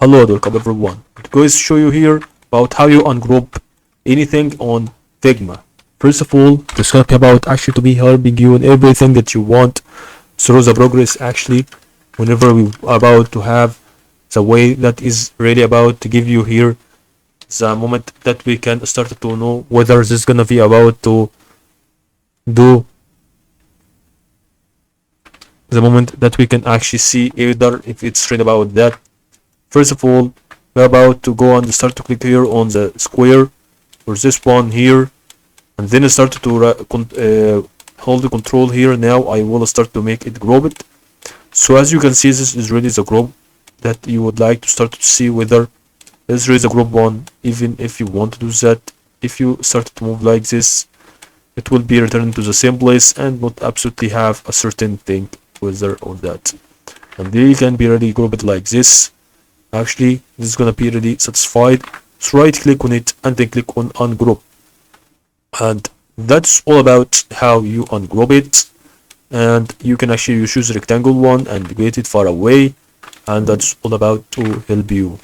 Hello, welcome everyone. I'm going to show you here about how you ungroup anything on Figma. First of all, this will be about actually to be helping you in everything that you want through the progress actually whenever we are about to have the way that is really about to give you here the moment that we can start to know whether this is gonna be about to do the moment that we can actually see either if it's really about that. First of all, we're about to go and start to click here on the square or this one here, and then start to hold the control here. Now I will start to make it group it. So as you can see, this is really the group that you would like to start to see whether this is the group one. Even if you want to do that, if you start to move like this, it will be returned to the same place and not absolutely have a certain thing whether on that. And they can be really grouped like this. Actually, this is gonna be really satisfied. So right click on it and then click on ungroup. And that's all about how you ungroup it. And you can actually choose the rectangle one and get it far away. And that's all about to help you.